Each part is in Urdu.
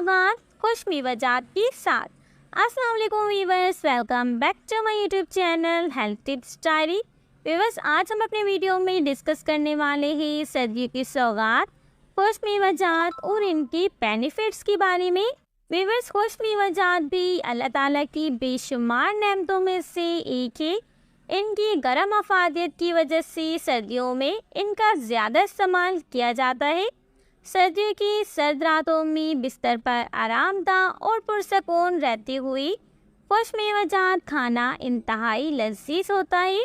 سوگات خوش میوجات کے ساتھ۔ السلام علیکم viewers, welcome back to my YouTube channel health tips diary. Viewers, آج ہم اپنے ویڈیو میں ڈسکس کرنے والے ہیں سردیوں کی سوغات خوش میوجات اور ان کی بینیفٹس کے بارے میں۔ ویورز، خوش میوجات بھی اللہ تعالیٰ کی بے شمار نعمتوں میں سے ایک ہے۔ ان کی گرم افادیت کی وجہ سے سردیوں میں ان کا زیادہ استعمال کیا جاتا ہے۔ سردیوں کی سرد راتوں میں بستر پر آرام دہ اور پرسکون رہتے ہوئے خوش میوجات کھانا انتہائی لذیذ ہوتا ہے۔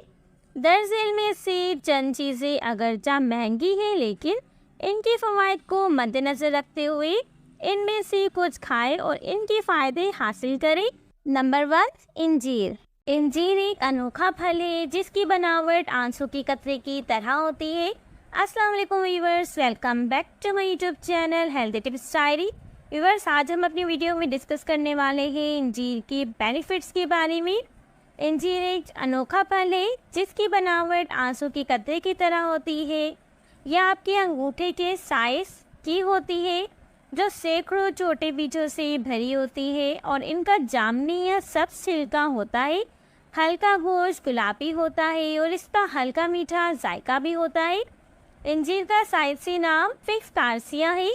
درحقیقت میں سے چند چیزیں اگرچہ مہنگی ہیں، لیکن ان کے فوائد کو مد نظر رکھتے ہوئے ان میں سے کچھ کھائیں اور ان کے فائدے حاصل کریں۔ نمبر 1، انجیر۔ انجیر ایک انوکھا پھل ہے جس کی بناوٹ آنسو کے قطرے کی طرح ہوتی ہے۔ السلام علیکم viewers, welcome back to my YouTube channel health tips diary. Viewers, آج ہم اپنی ویڈیو میں ڈسکس کرنے والے ہیں انجیر کی بینیفٹس کے بارے میں۔ انجیر ایک انوکھا پھل ہے جس کی بناوٹ آنسو کے قطرے کی طرح ہوتی ہے۔ یہ آپ کے انگوٹھے کے سائز کی ہوتی ہے جو سینکڑوں چھوٹے بیجوں سے بھری ہوتی ہے اور ان کا جامنی یا سبز چھلکا ہوتا ہے۔ ہلکا گوشت گلابی ہوتا ہے اور اس کا ہلکا میٹھا ذائقہ بھی ہوتا ہے۔ انجیر کا سائنسی نام فکس کارسیا ہے،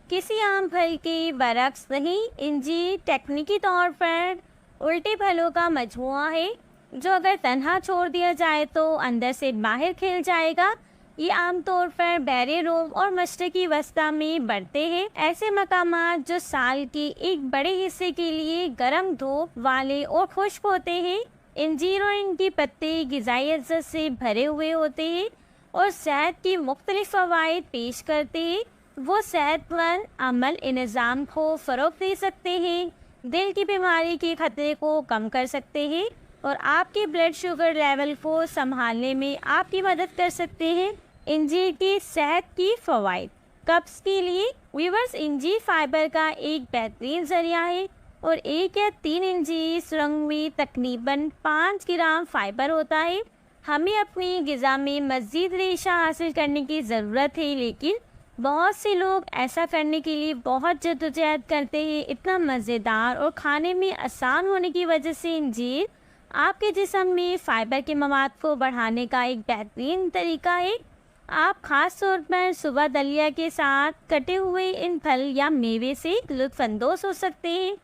کسی عام پھل کے برعکس نہیں۔ انجیر تکنیکی طور پر الٹے پھلوں کا مجموعہ ہے جو اگر تنہا چھوڑ دیا جائے تو اندر سے باہر کھل جائے گا۔ یہ عام طور پر بحر روم اور مشرقی وسطی میں بڑھتے ہیں، ایسے مقامات جو سال کے ایک بڑے حصے کے لیے گرم دھوپ والے اور خشک ہوتے ہیں۔ انجیر اور ان کے پتے غذائی اجزاء سے بھرے ہوئے ہوتے ہیں اور صحت کی مختلف فوائد پیش کرتے ہیں۔ وہ صحت مند عمل نظام کو فروغ دے سکتے ہیں، دل کی بیماری کے خطرے کو کم کر سکتے ہیں اور آپ کے بلڈ شوگر لیول کو سنبھالنے میں آپ کی مدد کر سکتے ہیں۔ انجیر کی صحت کی فوائد۔ قبض کے لیے ویورز، انجیر فائبر کا ایک بہترین ذریعہ ہے اور 1 یا 3 انجیر سرنگ میں تقریباً 5 گرام فائبر ہوتا ہے۔ ہمیں اپنی غذا میں مزید ریشہ حاصل کرنے کی ضرورت ہے، لیکن بہت سے لوگ ایسا کرنے کے لیے بہت جدوجہد کرتے ہیں۔ اتنا مزیدار اور کھانے میں آسان ہونے کی وجہ سے انجیر آپ کے جسم میں فائبر کے مواد کو بڑھانے کا ایک بہترین طریقہ ہے۔ آپ خاص طور پر صبح دلیا کے ساتھ کٹے ہوئے ان پھل یا میوے سے لطف اندوز ہو سکتے ہیں۔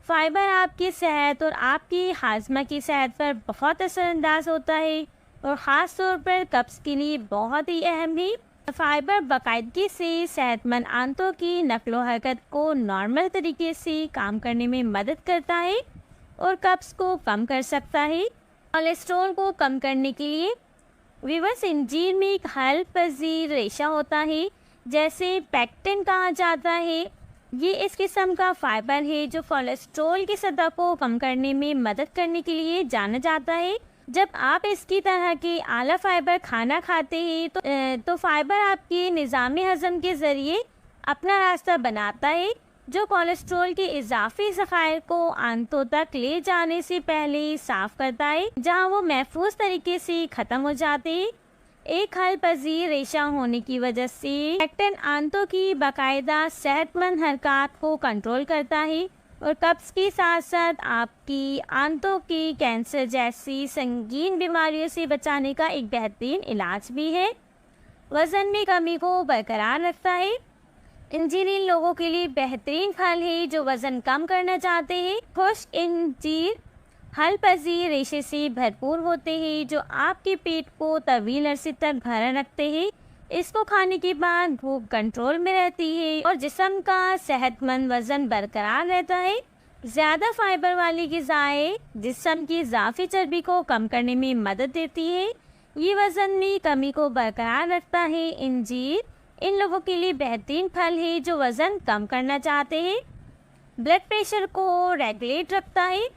فائبر آپ کی صحت اور آپ کی ہاضمہ کی صحت پر بہت اثر انداز ہوتا ہے اور خاص طور پر قبض کے لیے بہت ہی اہم ہے۔ فائبر باقاعدگی سے صحت مند آنتوں کی نقل و حرکت کو نارمل طریقے سے کام کرنے میں مدد کرتا ہے اور قبض کو کم کر سکتا ہے۔ کولیسٹرول کو کم کرنے کے لیے ویورز، انجیر میں ایک حل پذیر ریشہ ہوتا ہے جیسے پیکٹن کہا جاتا ہے۔ یہ اس قسم کا فائبر ہے جو کولیسٹرول کی سطح کو کم کرنے میں مدد کرنے کے لیے جانا جاتا ہے۔ جب آپ اس کی طرح کے اعلیٰ فائبر کھانا کھاتے ہیں تو فائبر آپ کے نظام ہضم کے ذریعے اپنا راستہ بناتا ہے جو کولیسٹرول کے اضافی ذخائر کو آنتوں تک لے جانے سے پہلے صاف کرتا ہے، جہاں وہ محفوظ طریقے سے ختم ہو جاتے ہیں۔ ایک حل پذیر ریشہ ہونے کی وجہ سے پیکٹن آنتوں کی باقاعدہ صحت مند حرکات کو کنٹرول کرتا ہے اور قبض کے ساتھ ساتھ آپ کی آنتوں کی کینسر جیسی سنگین بیماریوں سے بچانے کا ایک بہترین علاج بھی ہے۔ وزن میں کمی کو برقرار رکھتا ہے۔ انجیر ان لوگوں کے لیے بہترین پھل ہے جو وزن کم کرنا چاہتے ہیں۔ خشک انجیر حل پذیر ریشے سے بھرپور ہوتے ہیں جو آپ کے پیٹ کو طویل عرصے تک بھرا رکھتے ہیں۔ اس کو کھانے کے بعد بھوک کنٹرول میں رہتی ہے اور جسم کا صحت مند وزن برقرار رہتا ہے۔ زیادہ فائبر والی غذائیں جسم کی اضافی چربی کو کم کرنے میں مدد دیتی ہے۔ یہ وزن میں کمی کو برقرار رکھتا ہے۔ انجیر ان لوگوں کے لیے بہترین پھل ہے جو وزن کم کرنا چاہتے ہیں۔ بلڈ پریشر کو ریگولیٹ رکھتا ہے۔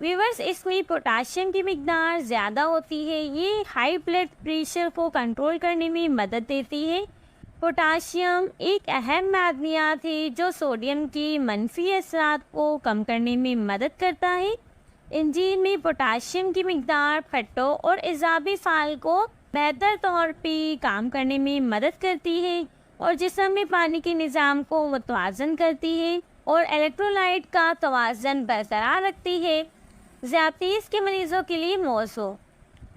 ویورز، اس میں پوٹاشیم کی مقدار زیادہ ہوتی ہے، یہ ہائی بلڈ پریشر کو کنٹرول کرنے میں مدد دیتی ہے۔ پوٹاشیم ایک اہم معدنیات ہے جو سوڈیم کی منفی اثرات کو کم کرنے میں مدد کرتا ہے۔ انجیر میں پوٹاشیم کی مقدار پھٹوں اور اضافی فعال کو بہتر طور پہ کام کرنے میں مدد کرتی ہے اور جسم میں پانی کے نظام کو متوازن کرتی ہے۔ اور الیکٹرولائٹ کا توازن برقرار رکھتی ہے۔ ذیابطیس کے مریضوں کے لیے موضوع۔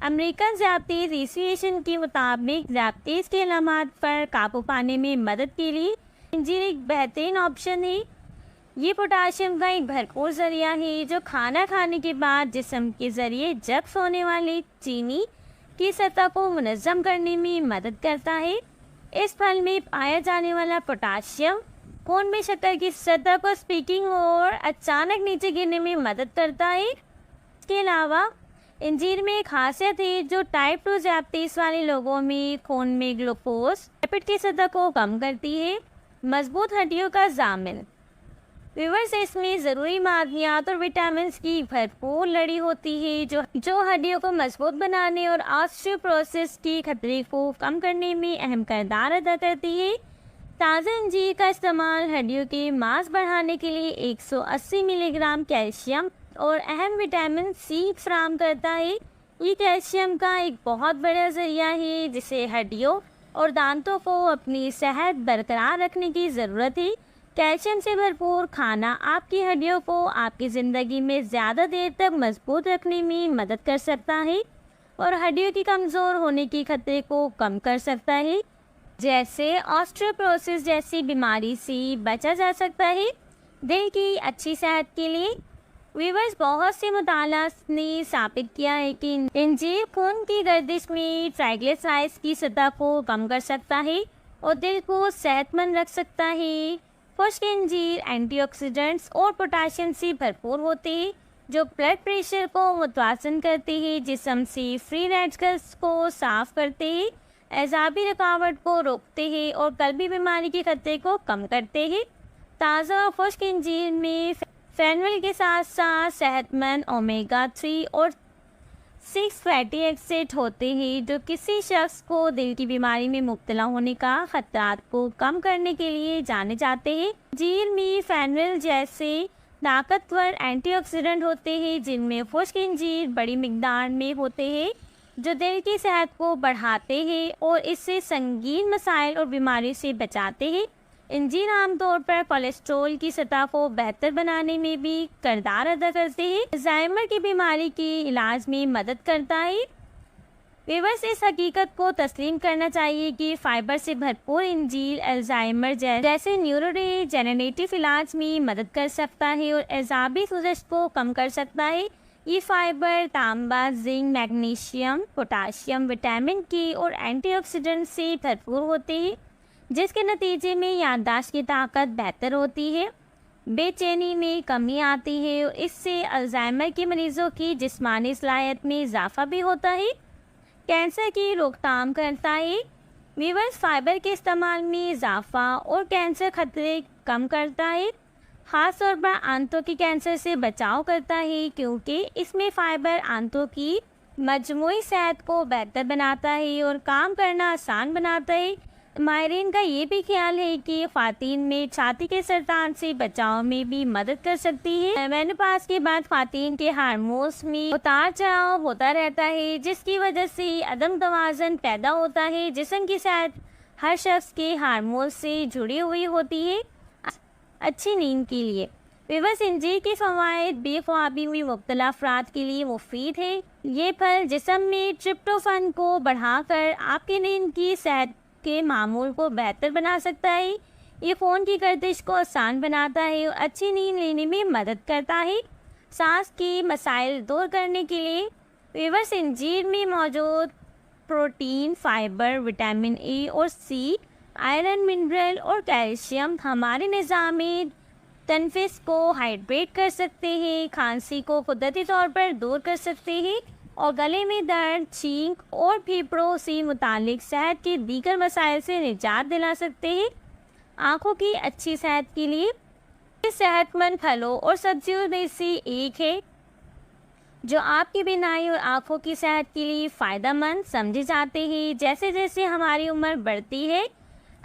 امریکن ذیابطیس ایسوسی کے مطابق ذیابطیس کے علامات پر قابو پانے میں مدد کے لیے انجیر ایک بہترین آپشن ہے۔ یہ پوٹاشیم کا ایک بھرپور ذریعہ ہے جو کھانا کھانے کے بعد جسم کے ذریعے جذب ہونے والی چینی کی سطح کو منظم کرنے میں مدد کرتا ہے۔ اس پھل میں پایا جانے والا پوٹاشیم خون میں شکر کی سطح کو اسپیکنگ اور اچانک نیچے گرنے میں مدد کرتا ہے۔ اس کے علاوہ انجیر میں ایک خاصیت ہے جو ٹائپ 2 ذیابطیس والے لوگوں میں خون میں گلوکوز لیپڈ کی سطح کو کم کرتی ہے۔ مضبوط ہڈیوں کا ضامن۔ ویورز، اس میں ضروری معدنیات اور وٹامنس کی بھرپور لڑی ہوتی ہے جو ہڈیوں کو مضبوط بنانے اور آسٹریوپروسس کی خطرے کو کم کرنے میں اہم کردار ادا کرتی ہے۔ تازہ انجیر کا استعمال ہڈیوں کے ماس بڑھانے کے لیے 180 ملی گرام کیلشیم اور اہم وٹامن سی فراہم کرتا ہے۔ یہ کیلشیم کا ایک بہت بڑا ذریعہ ہے جسے ہڈیوں اور دانتوں کو اپنی صحت برقرار رکھنے کی ضرورت ہے۔ کیلشیم سے بھرپور کھانا آپ کی ہڈیوں کو آپ کی زندگی میں زیادہ دیر تک مضبوط رکھنے میں مدد کر سکتا ہے اور ہڈیوں کی کمزور ہونے کی خطرے کو کم کر سکتا ہے، جیسے آسٹریوپروسس جیسی بیماری سے بچا جا سکتا ہے۔ دل کی اچھی صحت کے لیے ویورز، بہت سے مطالعات نے ثابت کیا ہے کہ انجیر خون کی گردش میں ٹرائیگلیسرائڈز کی سطح کو کم کر سکتا ہے اور دل کو صحت مند رکھ سکتا ہے۔ خشک انجیر اینٹی آکسیڈنٹس اور پوٹاشیم سے بھرپور ہوتے ہیں جو بلڈ پریشر کو متوازن کرتے ہیں، جسم سے فری ریڈیکلز کو صاف کرتے ہیں، اعصابی رکاوٹ کو روکتے ہیں اور قلبی بیماری کے خطرے کو کم کرتے ہیں۔ تازہ اور خشک انجیر میں فینول کے ساتھ ساتھ صحت مند اومیگا 3 اور 6 فیٹی ایسڈ ہوتے ہیں جو کسی شخص کو دل کی بیماری میں مبتلا ہونے کا خطرات کو کم کرنے کے لیے جانے جاتے ہیں۔ انجیر میں فینول جیسے طاقتور اینٹی آکسیڈنٹ ہوتے ہیں جن میں خشک انجیر بڑی مقدار میں ہوتے ہیں جو دل کی صحت کو بڑھاتے ہیں اور اس سے سنگین مسائل اور بیماری سے بچاتے ہیں۔ انجیر عام طور پر کولیسٹرول کی سطح کو بہتر بنانے میں بھی کردار ادا کرتے ہیں۔ الزائمر کی بیماری کے علاج میں مدد کرتا ہے۔ ویورز، اس حقیقت کو تسلیم کرنا چاہیے کہ فائبر سے بھرپور انجیر الزائمر جیسے نیورو-ڈیجنریٹیو علاج میں مدد کر سکتا ہے اور اعصابی سوزش کو کم کر سکتا ہے۔ یہ فائبر تانبا، زنک، میگنیشیم، پوٹاشیم، وٹامن کے اور اینٹی آکسیڈنٹ سے بھرپور ہوتے ہیں جس کے نتیجے میں یادداشت کی طاقت بہتر ہوتی ہے، بے چینی میں کمی آتی ہے اور اس سے الزائمر کے مریضوں کی جسمانی صلاحیت میں اضافہ بھی ہوتا ہے۔ کینسر کی روک تھام کرتا ہے۔ ویورز، فائبر کے استعمال میں اضافہ اور کینسر خطرے کم کرتا ہے، خاص طور پر آنتوں کے کینسر سے بچاؤ کرتا ہے کیونکہ اس میں فائبر آنتوں کی مجموعی صحت کو بہتر بناتا ہے اور کام کرنا آسان بناتا ہے۔ ماہرین کا یہ بھی خیال ہے کہ خواتین میں چھاتی کے سرطان سے بچاؤ میں بھی مدد کر سکتی ہے۔ مینوپاز کے بعد خواتین کے ہارمونز میں اتار چڑھاؤ ہوتا رہتا ہے جس کی وجہ سے عدم توازن پیدا ہوتا ہے۔ جسم کی صحت ہر شخص کے ہارمونز سے جڑی ہوئی ہوتی ہے۔ اچھی نیند کے لیے ویورز، انجیر کے فوائد بے خوابی میں مبتلا افراد کے لیے مفید ہے۔ یہ پھل جسم میں ٹرپٹوفان کو بڑھا کر آپ کی نیند کی صحت کے معمول کو بہتر بنا سکتا ہے۔ یہ خون کی گردش کو آسان بناتا ہے اور اچھی نیند لینے میں مدد کرتا ہے۔ سانس کے مسائل دور کرنے کے لیے ویورز، انجیر میں موجود پروٹین، فائبر، وٹامن اے اور سی، آئرن، منرل اور کیلشیم ہمارے نظام تنفس کو ہائیڈریٹ کر سکتے ہیں، کھانسی کو قدرتی طور پر دور کر سکتے ہیں اور گلے میں درد، چھینک اور پھیپھڑوں سے متعلق صحت کے دیگر مسائل سے نجات دلا سکتے ہیں۔ آنکھوں کی اچھی صحت کے لیے صحت مند پھلوں اور سبزیوں میں سے ایک ہے جو آپ کی بینائی اور آنکھوں کی صحت کے لیے فائدہ مند سمجھے جاتے ہیں۔ جیسے جیسے ہماری عمر بڑھتی ہے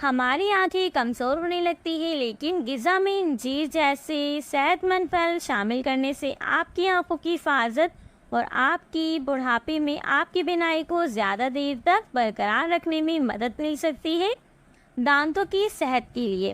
ہماری آنکھیں کمزور ہونے لگتی ہیں، لیکن غذا میں انجیر جیسے صحت مند پھل شامل کرنے سے آپ کی آنکھوں کی حفاظت اور آپ کی بڑھاپے میں آپ کی بینائی کو زیادہ دیر تک برقرار رکھنے میں مدد مل سکتی ہے۔ دانتوں کی صحت کے لیے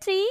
3,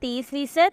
30%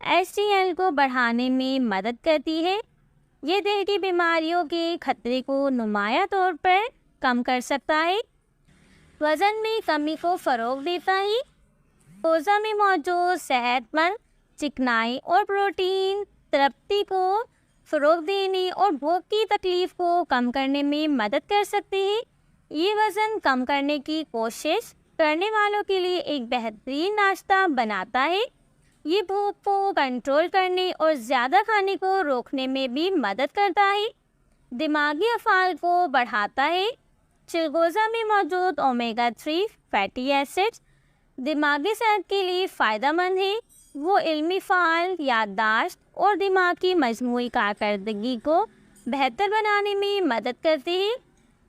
HDL کو بڑھانے میں مدد کرتی ہے۔ یہ دل کی بیماریوں کے خطرے کو نمایاں طور پر کم کر سکتا ہے۔ وزن میں کمی کو فروغ دیتا ہے۔ غذا میں موجود صحت مند چکنائی اور پروٹین تربتی کو فروغ دینے اور بھوک کی تکلیف کو کم کرنے میں مدد کر سکتے ہیں۔ یہ وزن کم کرنے کی کوشش کرنے والوں کے لیے ایک بہترین ناشتہ بناتا ہے۔ یہ بھوک کو کنٹرول کرنے اور زیادہ کھانے کو روکنے میں بھی مدد کرتا ہے۔ دماغی افعال کو بڑھاتا ہے۔ چلغوزہ میں موجود اومیگا 3 فیٹی ایسڈ دماغی صحت کے لیے فائدہ مند ہے۔ وہ علمی فعال یادداشت اور دماغ کی مجموعی کارکردگی کو بہتر بنانے میں مدد کرتے ہیں۔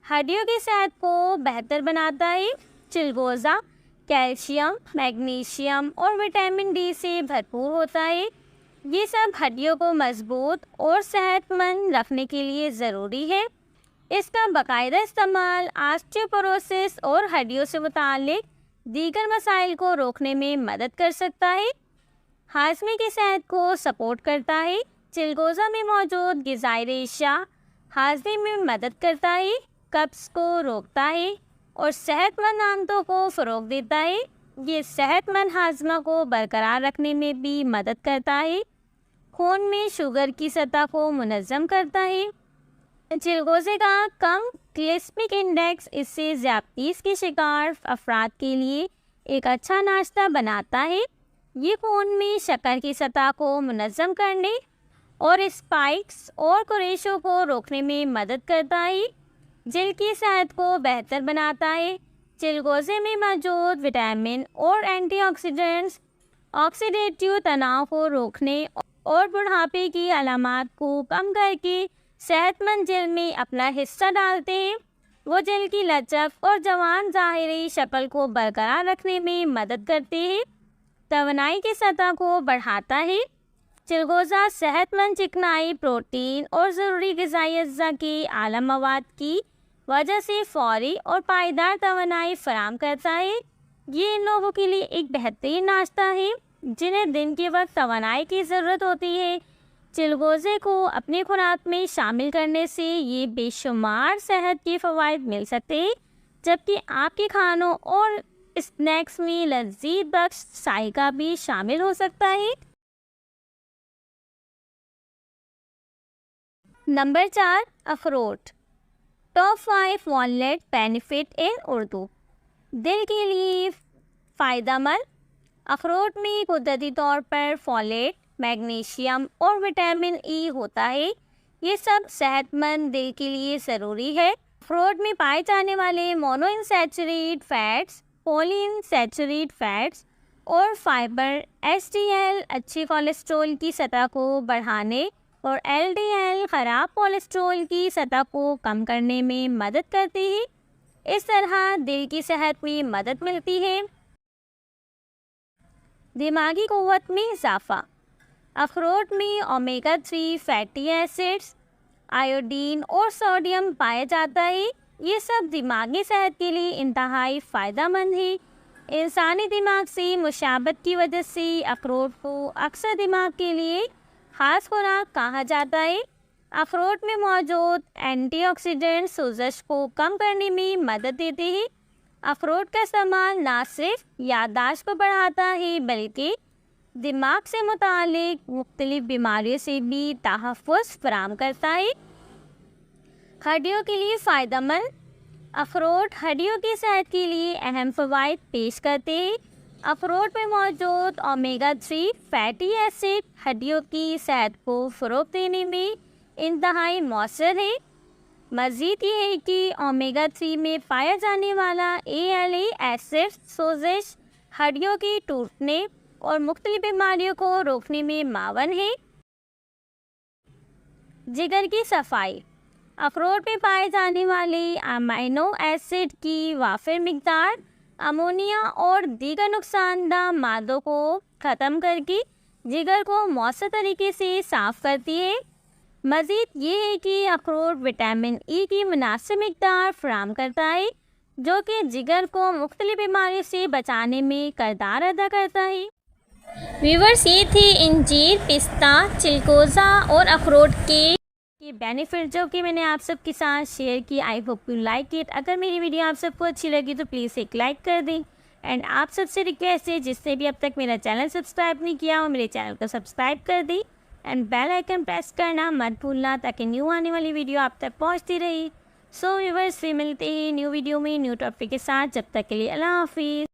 ہڈیوں کی صحت کو بہتر بناتا ہے۔ چلغوزہ کیلشیم، میگنیشیم اور وٹامن ڈی سے بھرپور ہوتا ہے۔ یہ سب ہڈیوں کو مضبوط اور صحت مند رکھنے کے لیے ضروری ہے۔ اس کا باقاعدہ استعمال آسٹیوپوروسس اور ہڈیوں سے متعلق دیگر مسائل کو روکنے میں مدد کر سکتا ہے۔ ہاضمے کی صحت کو سپورٹ کرتا ہے۔ چلغوزہ میں موجود غذائی ریشہ ہاضمے میں مدد کرتا ہے، قبض کو روکتا ہے اور صحت مند آنتوں کو فروغ دیتا ہے۔ یہ صحت مند ہاضمہ کو برقرار رکھنے میں بھی مدد کرتا ہے۔ خون میں شوگر کی سطح کو منظم کرتا ہے۔ چلغوزے کا کم گلائسیمک انڈیکس اس سے ذیابیطس کے شکار افراد کے لیے ایک اچھا ناشتہ بناتا ہے۔ یہ خون میں شکر کی سطح کو منظم کرنے اور اسپائکس اور قریشوں کو روکنے میں مدد کرتا ہے۔ جلد کی صحت کو بہتر بناتا ہے۔ چلغوزے میں موجود وٹامن اور اینٹی آکسیڈنٹس آکسیڈیٹیو تناؤ کو روکنے اور بڑھاپے کی علامات کو کم کر کے صحت مند جلد میں اپنا حصہ ڈالتے ہیں۔ وہ جلد کی لچک اور جوان ظاہری شکل کو برقرار رکھنے میں مدد کرتے ہیں۔ توانائی کی سطح کو بڑھاتا ہے۔ چلغوزہ صحت مند چکنائی، پروٹین اور ضروری غذائی اجزاء کے اعلیٰ مواد کی وجہ سے فوری اور پائیدار توانائی فراہم کرتا ہے۔ یہ ان لوگوں کے لیے ایک بہترین ناشتہ ہے جنہیں دن کے وقت توانائی کی ضرورت ہوتی ہے۔ چلغوزے کو اپنی خوراک میں شامل کرنے سے یہ بے شمار صحت کے فوائد مل سکتے ہیں، جبکہ آپ کے کھانوں اور اسنیکس میں لذیذ بخش ذائقہ بھی شامل ہو سکتا ہے۔ نمبر 4، اخروٹ۔ ٹاپ 5 والنٹ بینیفٹ ان اردو۔ دل کے لیے فائدہ مند۔ اخروٹ میں قدرتی طور پر فولیٹ، میگنیشیم اور وٹامن ای ہوتا ہے۔ یہ سب صحت مند دل کے لیے ضروری ہے۔ اخروٹ میں پائے جانے والے مونو انسیچوریٹ فیٹس، پولی انسیچوریٹ فیٹس اور فائبر HDL اچھی کولیسٹرول کی سطح کو بڑھانے اور LDL خراب کولیسٹرول کی سطح کو کم کرنے میں مدد کرتی ہے۔ اس طرح دل کی صحت میں مدد ملتی ہے۔ دماغی قوت میں اضافہ۔ اخروٹ میں اومیگا 3 فیٹی ایسڈز، آیوڈین اور سوڈیم پایا جاتا ہے۔ یہ سب دماغی صحت کے لیے انتہائی فائدہ مند ہے۔ انسانی دماغ سے مشابہت کی وجہ سے اخروٹ کو اکثر دماغ کے لیے خاص خوراک کہا جاتا ہے۔ اخروٹ میں موجود اینٹی آکسیڈنٹ سوزش کو کم کرنے میں مدد دیتے ہیں۔ اخروٹ کا استعمال نہ صرف یادداشت کو بڑھاتا ہے بلکہ دماغ سے متعلق مختلف بیماریوں سے بھی تحفظ فراہم کرتا ہے۔ ہڈیوں کے لیے فائدہ مند۔ اخروٹ ہڈیوں کی صحت کے لیے اہم فوائد پیش کرتے ہیں۔ اخروٹ میں موجود اومیگا 3 فیٹی ایسڈ ہڈیوں کی صحت کو فروغ دینے میں انتہائی مؤثر ہے۔ مزید یہ ہے کہ اومیگا 3 میں پایا جانے والا ALA ایسڈ سوزش ہڈیوں کے ٹوٹنے اور مختلف بیماریوں کو روکنے میں معاون ہے۔ جگر کی صفائی۔ اخروٹ میں پائے جانے والے امینو ایسڈ کی وافر مقدار امونیا اور دیگر نقصان دہ مادوں کو ختم کر کے جگر کو مؤثر طریقے سے صاف کرتی ہے۔ مزید یہ ہے کہ اخروٹ وٹامن ای کی مناسب مقدار فراہم کرتا ہے جو کہ جگر کو مختلف بیماریوں سے بچانے میں کردار ادا کرتا ہے۔ ویورس یہ تھی انجیر، پستہ، چلکوزا اور اخروٹ کے بینیفٹ جو کہ میں نے آپ سب کے ساتھ شیئر کی. I hope you like it. اگر میری ویڈیو آپ سب کو اچھی لگی تو پلیز ایک لائک کر دیں. اینڈ آپ سب سے ریکویسٹ ہے جس نے بھی اب تک میرا چینل سبسکرائب نہیں کیا وہ میرے چینل کو سبسکرائب کر دیں. اینڈ بیل آئیکن پریس کرنا مت بھولنا تاکہ نیو آنے والی ویڈیو آپ تک پہنچتی رہی. سو ویورس پھر ملتے ہیں نیو ویڈیو میں نیو ٹاپک کے ساتھ. جب تک کے لیے اللہ حافظ.